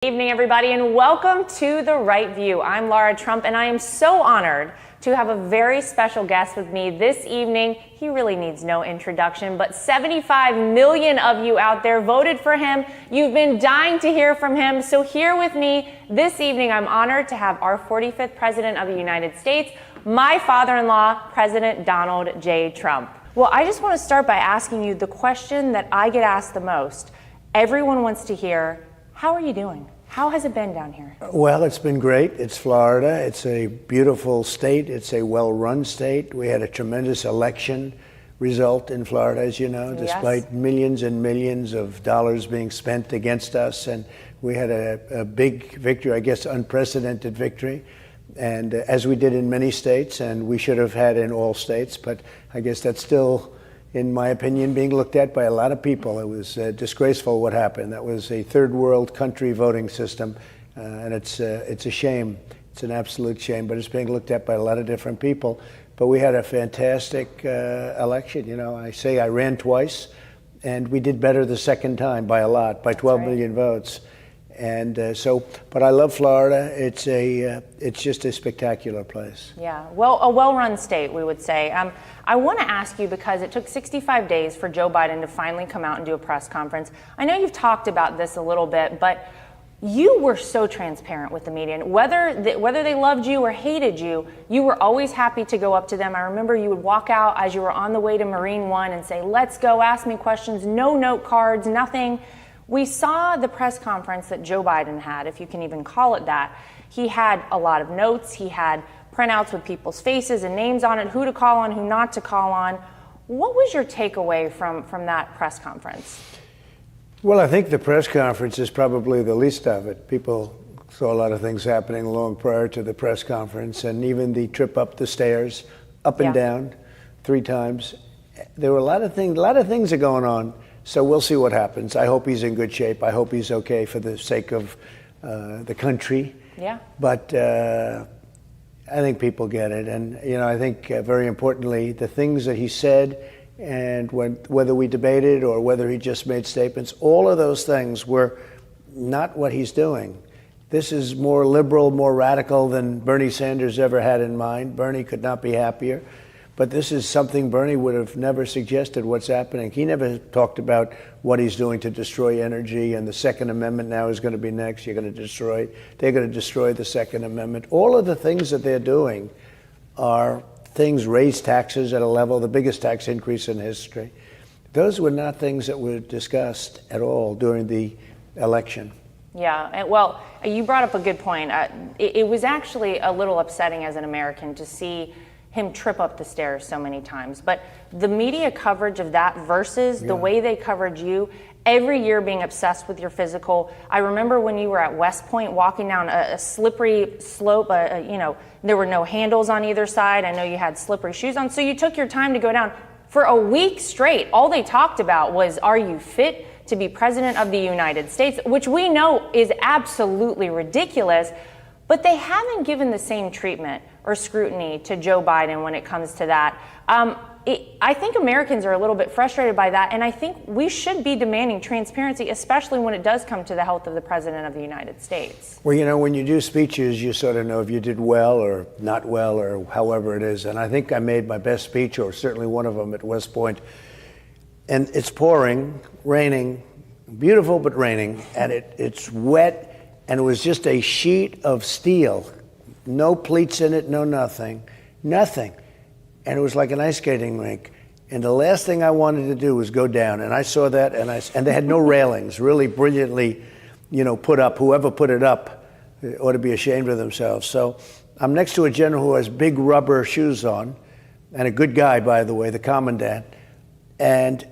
Evening, everybody, and welcome to The Right View. I'm Lara Trump, and I am so honored to have a very special guest with me this evening. He really needs no introduction, but 75 million of you out there voted for him. You've been dying to hear from him. So here with me this evening, I'm honored to have our 45th President of the United States, my father-in-law, President Donald J. Trump. Well, I just want to start by asking you the question that I get asked the most. Everyone wants to hear, how are you doing? How has it been down here? Well, it's been great. It's Florida. It's a beautiful state. It's a well-run state. We had a tremendous election result in Florida, as you know, despite millions and millions of dollars being spent against us. And we had a big victory, I guess, unprecedented victory. And as we did in many states, and we should have had in all states, but I guess that's still, in my opinion, being looked at by a lot of people. It was disgraceful what happened. That was a third world country voting system, and it's a shame. It's an absolute shame, but it's being looked at by a lot of different people. But we had a fantastic election. You know, I say I ran twice, and we did better the second time by a lot, by 12 million votes. And but I love Florida. It's just a spectacular place. Yeah, well, a well-run state, we would say. I want to ask you, because it took 65 days for Joe Biden to finally come out and do a press conference. I know you've talked about this a little bit, but you were so transparent with the media. And whether they loved you or hated you, you were always happy to go up to them. I remember you would walk out as you were on the way to Marine One and say, let's go, ask me questions, no note cards, nothing. We saw the press conference that Joe Biden had, if you can even call it that. He had a lot of notes. He had printouts with people's faces and names on it, who to call on, who not to call on. What was your takeaway from that press conference? Well, I think the press conference is probably the least of it. People saw a lot of things happening long prior to the press conference, and even the trip up the stairs, up and down 3 times. There were a lot of things are going on. So we'll see what happens. I hope he's in good shape. I hope he's okay for the sake of the country. Yeah. But I think people get it. And, you know, I think very importantly, the things that he said, and whether we debated or whether he just made statements, all of those things were not what he's doing. This is more liberal, more radical than Bernie Sanders ever had in mind. Bernie could not be happier. But this is something Bernie would have never suggested what's happening. He never talked about what he's doing to destroy energy, and the Second Amendment now is going to be next. They're going to destroy the Second Amendment. All of the things that they're doing are things, raise taxes at a level, the biggest tax increase in history. Those were not things that were discussed at all during the election. Yeah, well, you brought up a good point. It was actually a little upsetting as an American to see him trip up the stairs so many times. But the media coverage of that versus the way they covered you, every year being obsessed with your physical. I remember when you were at West Point walking down a slippery slope, you know, there were no handles on either side. I know you had slippery shoes on. So you took your time to go down. For a week straight, all they talked about was, are you fit to be president of the United States? Which we know is absolutely ridiculous. But they haven't given the same treatment or scrutiny to Joe Biden when it comes to that. I think Americans are a little bit frustrated by that, and I think we should be demanding transparency, especially when it does come to the health of the President of the United States. Well, you know, when you do speeches, you sort of know if you did well or not well or however it is. And I think I made my best speech, or certainly one of them, at West Point. And it's pouring, raining, beautiful but raining, and it's wet. And it was just a sheet of steel, no pleats in it, no nothing. And it was like an ice skating rink. And the last thing I wanted to do was go down. And I saw that, and they had no railings, really brilliantly, you know, put up. Whoever put it up ought to be ashamed of themselves. So I'm next to a general who has big rubber shoes on, and a good guy, by the way, the commandant. And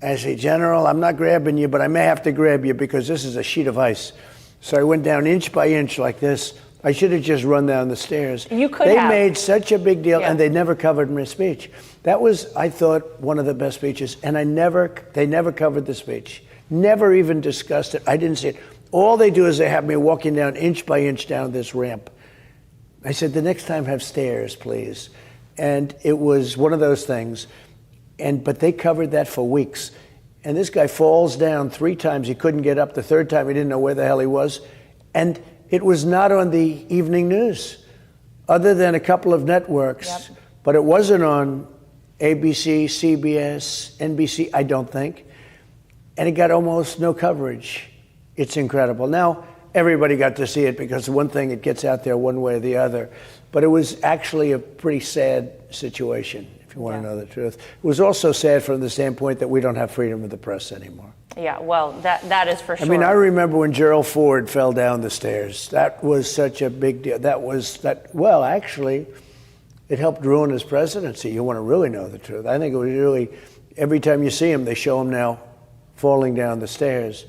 I say, General, I'm not grabbing you, but I may have to grab you because this is a sheet of ice. So I went down inch by inch like this. I should have just run down the stairs. You could have. They made such a big deal, and they never covered my speech. That was, I thought, one of the best speeches, and they never covered the speech. Never even discussed it. I didn't see it. All they do is they have me walking down inch by inch down this ramp. I said, the next time have stairs, please. And it was one of those things. But they covered that for weeks. And this guy falls down 3 times. He couldn't get up. The 3rd time, he didn't know where the hell he was. And it was not on the evening news, other than a couple of networks. Yep. But it wasn't on ABC, CBS, NBC, I don't think. And it got almost no coverage. It's incredible. Now, everybody got to see it because one thing, it gets out there one way or the other. But it was actually a pretty sad situation, if you want to know the truth. It was also sad from the standpoint that we don't have freedom of the press anymore. Yeah, well, that is for sure. I mean, I remember when Gerald Ford fell down the stairs. That was such a big deal. Well, actually, it helped ruin his presidency. You want to really know the truth. I think it was really, every time you see him, they show him now falling down the stairs.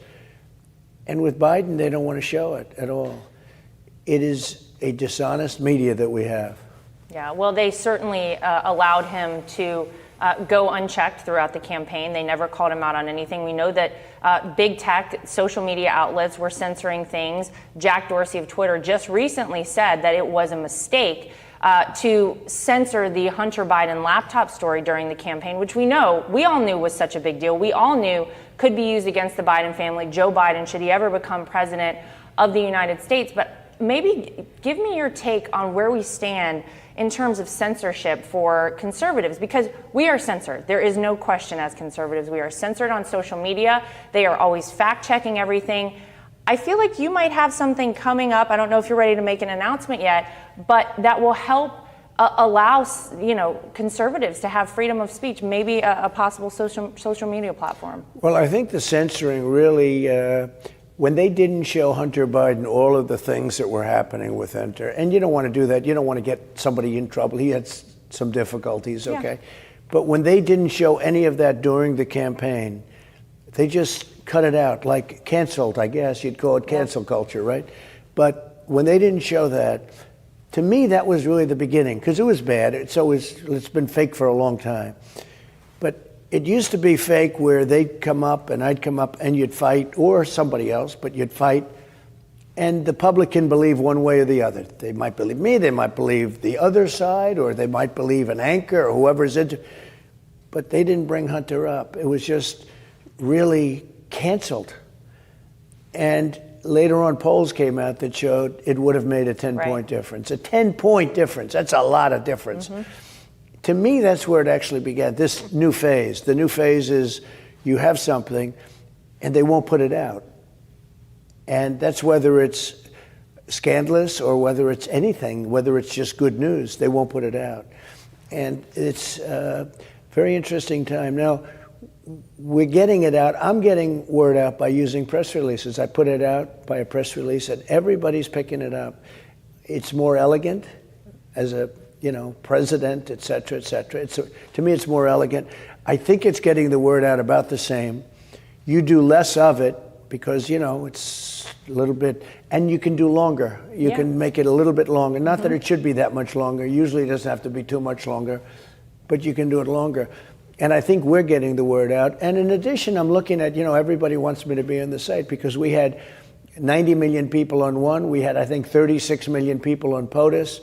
And with Biden, they don't want to show it at all. It is a dishonest media that we have. Yeah, well, they certainly allowed him to go unchecked throughout the campaign. They never called him out on anything. We know that big tech, social media outlets were censoring things. Jack Dorsey of Twitter just recently said that it was a mistake to censor the Hunter Biden laptop story during the campaign, which we all knew was such a big deal. We all knew could be used against the Biden family, Joe Biden, should he ever become president of the United States. But maybe give me your take on where we stand in terms of censorship for conservatives, because we are censored. There is no question as conservatives. We are censored on social media. They are always fact-checking everything. I feel like you might have something coming up. I don't know if you're ready to make an announcement yet, but that will help allow conservatives to have freedom of speech, maybe a possible social media platform. Well, I think the censoring really, when they didn't show Hunter Biden all of the things that were happening with Hunter, and you don't want to do that. You don't want to get somebody in trouble. He had some difficulties, okay? Yeah. But when they didn't show any of that during the campaign, they just cut it out, like canceled, I guess you'd call it cancel culture, right? But when they didn't show that, to me, that was really the beginning, because it was bad. It's been fake for a long time. But it used to be fake where they'd come up and I'd come up and you'd fight, or somebody else, but you'd fight. And the public can believe one way or the other. They might believe me, they might believe the other side, or they might believe an anchor or whoever's into. But they didn't bring Hunter up. It was just really canceled. And later on, polls came out that showed it would have made a 10-point difference. A 10-point difference, that's a lot of difference. Mm-hmm. To me, that's where it actually began, this new phase. The new phase is you have something and they won't put it out. And that's whether it's scandalous or whether it's anything, whether it's just good news, they won't put it out. And it's a very interesting time. Now, we're getting it out. I'm getting word out by using press releases. I put it out by a press release and everybody's picking it up. It's more elegant as a president, et cetera, et cetera. To me, it's more elegant. I think it's getting the word out about the same. You do less of it because, it's a little bit, and you can do longer. You can make it a little bit longer. Not that it should be that much longer. Usually it doesn't have to be too much longer, but you can do it longer. And I think we're getting the word out. And in addition, I'm looking at, everybody wants me to be on the site because we had 90 million people on one. We had, I think, 36 million people on POTUS.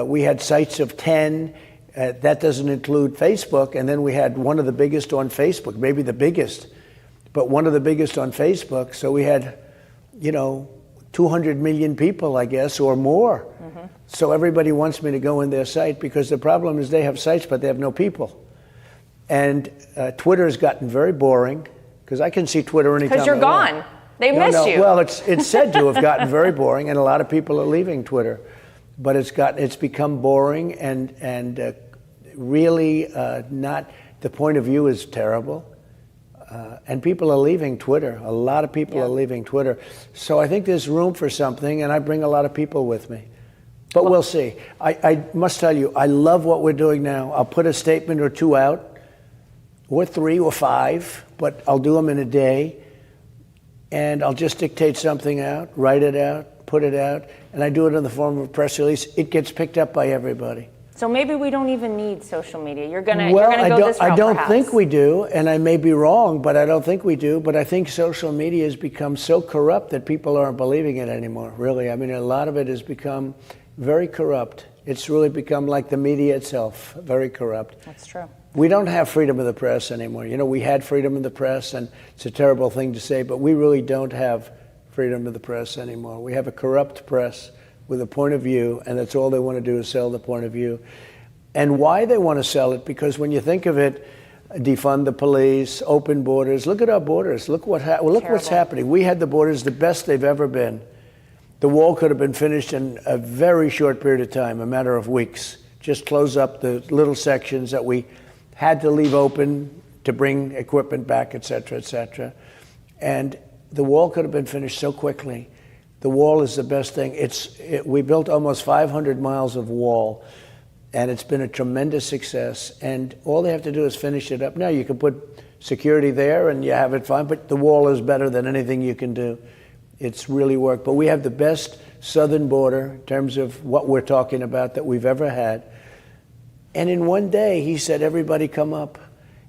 We had sites of 10. That doesn't include Facebook. And then we had one of the biggest on Facebook, maybe the biggest, but one of the biggest on Facebook. So we had, 200 million people, I guess, or more. Mm-hmm. So everybody wants me to go in their site because the problem is they have sites, but they have no people. And Twitter has gotten very boring because I can see Twitter anytime. Because you're gone. They missed you. Well, it's said to have gotten very boring, and a lot of people are leaving Twitter. But it's become boring and really not. The point of view is terrible, and people are leaving Twitter. A lot of people are leaving Twitter. So I think there's room for something, and I bring a lot of people with me. But we'll see. I must tell you, I love what we're doing now. I'll put a statement or two out. Or 3 or 5, but I'll do them in a day. And I'll just dictate something out, write it out, put it out, and I do it in the form of a press release. It gets picked up by everybody. So maybe we don't even need social media. You're gonna go this route, I don't perhaps. think we do, and I may be wrong, but I don't think we do. But I think social media has become so corrupt that people aren't believing it anymore, really. I mean, a lot of it has become very corrupt. It's really become like the media itself, very corrupt. That's true. We don't have freedom of the press anymore. We had freedom of the press, and it's a terrible thing to say, but we really don't have freedom of the press anymore. We have a corrupt press with a point of view, and that's all they want to do is sell the point of view. And why they want to sell it, because when you think of it, defund the police, open borders. Look at our borders. Look what's happening. We had the borders the best they've ever been. The wall could have been finished in a very short period of time, a matter of weeks. Just close up the little sections that we had to leave open to bring equipment back, et cetera, et cetera. And the wall could have been finished so quickly. The wall is the best thing. We built almost 500 miles of wall, and it's been a tremendous success. And all they have to do is finish it up. Now, you can put security there and you have it fine, but the wall is better than anything you can do. It's really worked. But we have the best southern border in terms of what we're talking about that we've ever had. And in one day, he said, everybody come up.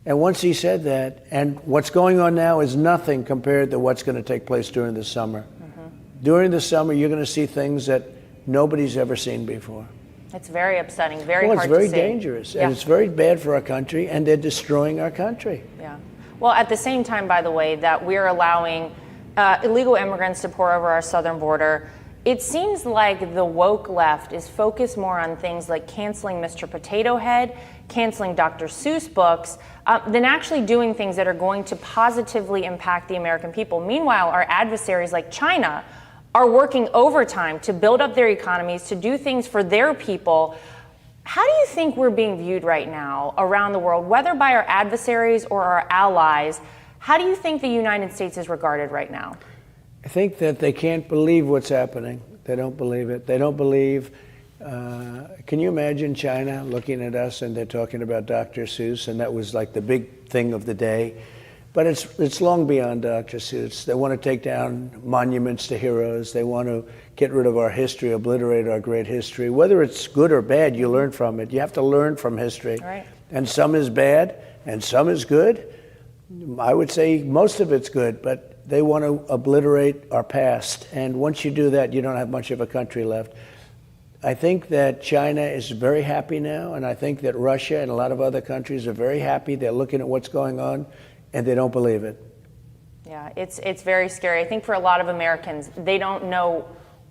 And once he said that, and what's going on now is nothing compared to what's going to take place during the summer. Mm-hmm. During the summer, you're going to see things that nobody's ever seen before. It's very upsetting, very hard to see. It's very dangerous, and it's very bad for our country, and they're destroying our country. Yeah. Well, at the same time, by the way, that we're allowing illegal immigrants to pour over our southern border, it seems like the woke left is focused more on things like canceling Mr. Potato Head, canceling Dr. Seuss books, than actually doing things that are going to positively impact the American people. Meanwhile, our adversaries like China are working overtime to build up their economies, to do things for their people. How do you think we're being viewed right now around the world, whether by our adversaries or our allies? How do you think the United States is regarded right now? I think that they can't believe what's happening. They don't believe it. They don't believe. Can you imagine China looking at us and they're talking about Dr. Seuss, and that was like the big thing of the day? But it's long beyond Dr. Seuss. They want to take down monuments to heroes. They want to get rid of our history, obliterate our great history. Whether it's good or bad, you learn from it. You have to learn from history. Right. And some is bad, and some is good. I would say most of it's good, but they want to obliterate our past. And once you do that, you don't have much of a country left. I think that China is very happy now, and I think that Russia and a lot of other countries are very happy. They're looking at what's going on, and they don't believe it. Yeah, it's very scary. I think for a lot of Americans, they don't know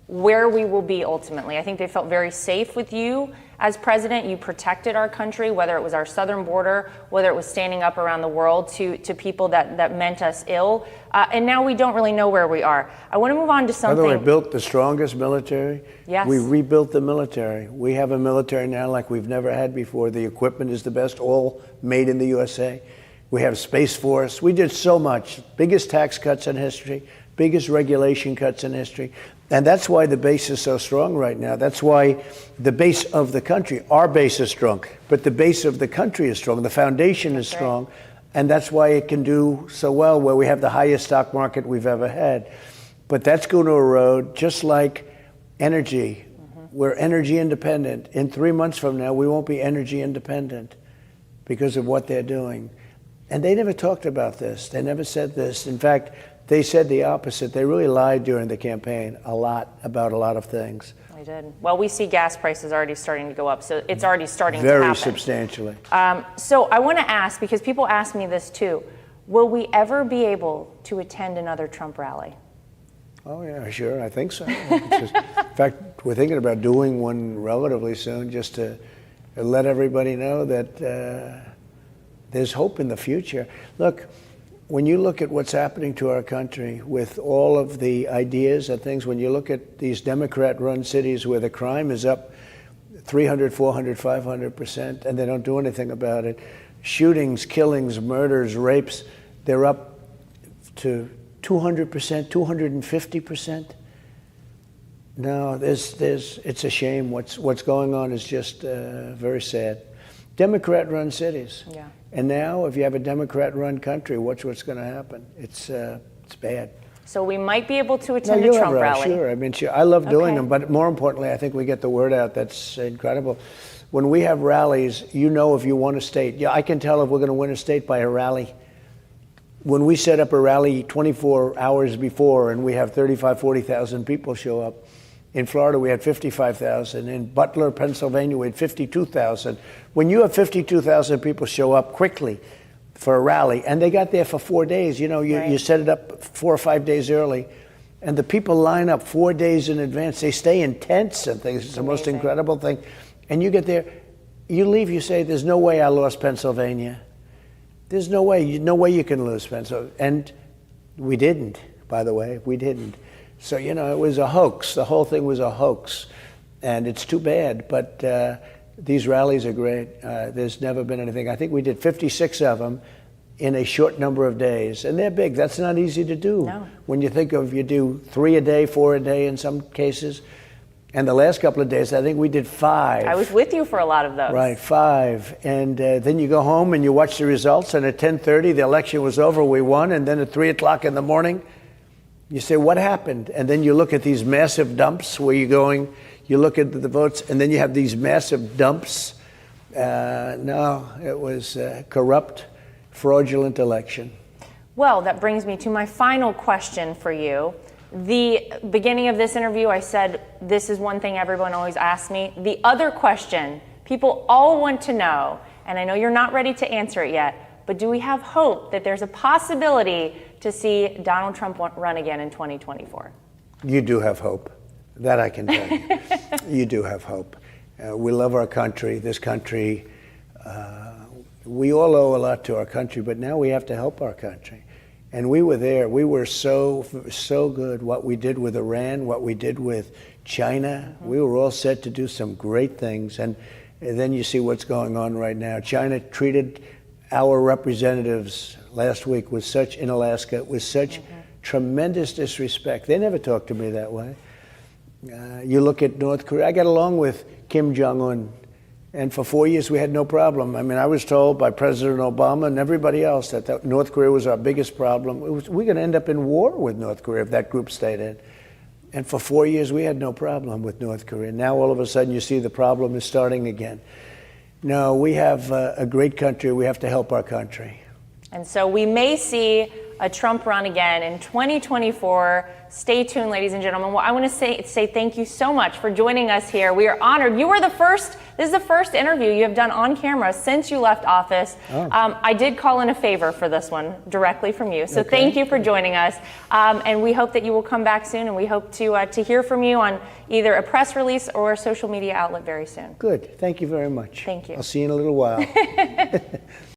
where we will be ultimately. I think they felt very safe with you as president. You protected our country, whether it was our southern border, whether it was standing up around the world to people that meant us ill. And now we don't really know where we are. I want to move on to something. By the way, built the strongest military. Yes. We rebuilt the military. We have a military now like we've never had before. The equipment is the best, all made in the USA. We have Space Force. We did so much. Biggest tax cuts in history, biggest regulation cuts in history. And that's why the base is so strong right now. That's why the base of the country, our base is strong, but the base of the country is strong. The foundation is strong. And that's why it can do so well, where we have the highest stock market we've ever had. But that's going to erode, just like energy. Mm-hmm. We're energy independent. In 3 months from now, we won't be energy independent because of what they're doing. And they never talked about this. They never said this. In fact, they said the opposite. They really lied during the campaign a lot about a lot of things. They did. Well, we see gas prices already starting to go up, so it's already starting to happen. Very substantially. So I want to ask, because people ask me this too, will we ever be able to attend another Trump rally? Oh, yeah, sure. I think so. In fact, we're thinking about doing one relatively soon, just to let everybody know that there's hope in the future. Look, when you look at what's happening to our country with all of the ideas and things, when you look at these Democrat-run cities where the crime is up 300, 400, 500%, and they don't do anything about it, shootings, killings, murders, rapes, they're up to 200%, 250%. No, it's a shame. What's going on is just very sad. Democrat-run cities. Yeah. And now, if you have a Democrat-run country, watch what's going to happen. It's bad. So we might be able to attend a Trump rally. Sure. I mean, sure. I love doing them, but more importantly, I think we get the word out. That's incredible. When we have rallies, you know if you won a state. Yeah, I can tell if we're going to win a state by a rally. When we set up a rally 24 hours before and we have 35, 40,000 people show up, in Florida, we had 55,000. In Butler, Pennsylvania, we had 52,000. When you have 52,000 people show up quickly for a rally, and they got there for 4 days, you know, you set it up 4 or 5 days early, And the people line up 4 days in advance. They stay in tents and things. It's the most incredible thing. And you get there, you leave, you say, there's no way I lost Pennsylvania. There's no way you can lose Pennsylvania. And we didn't, by the way, we didn't. So, you know, it was a hoax. The whole thing was a hoax. And it's too bad, but these rallies are great. There's never been anything. I think we did 56 of them in a short number of days. And they're big. That's not easy to do. No. When you think of, you do 3 a day, 4 a day in some cases. And the last couple of days, I think we did 5. I was with you for a lot of those. Right, 5. And then you go home and you watch the results, and at 10:30, the election was over, we won, and then at 3 o'clock in the morning, you say, what happened? And then you look at these massive dumps where you're going, you look at the votes, and then you have these massive dumps. No, it was a corrupt, fraudulent election. Well, that brings me to my final question for you. The beginning of this interview, I said, this is one thing everyone always asks me. The other question people all want to know, and I know you're not ready to answer it yet, but do we have hope that there's a possibility to see Donald Trump run again in 2024? You do have hope. That I can tell you. You do have hope. We love our country. This country, we all owe a lot to our country, but now we have to help our country. And we were there. We were so good. What we did with Iran, what we did with China, we were all set to do some great things. And then you see what's going on right now. China treated our representatives last week in Alaska with such tremendous disrespect. They never talked to me that way. You look at North Korea. I got along with Kim Jong-un. And for 4 years, we had no problem. I mean, I was told by President Obama and everybody else that North Korea was our biggest problem. We're going to end up in war with North Korea if that group stayed in. And for 4 years, we had no problem with North Korea. Now, all of a sudden, you see the problem is starting again. No, we have a great country. We have to help our country. And so we may see a Trump run again in 2024. Stay tuned, ladies and gentlemen. Well, I want to say thank you so much for joining us here. We are honored. You were the first. This is the first interview you have done on camera since you left office. Oh. I did call in a favor for this one directly from you. So Thank you for joining us. And we hope that you will come back soon. And we hope to hear from you on either a press release or a social media outlet very soon. Good. Thank you very much. Thank you. I'll see you in a little while.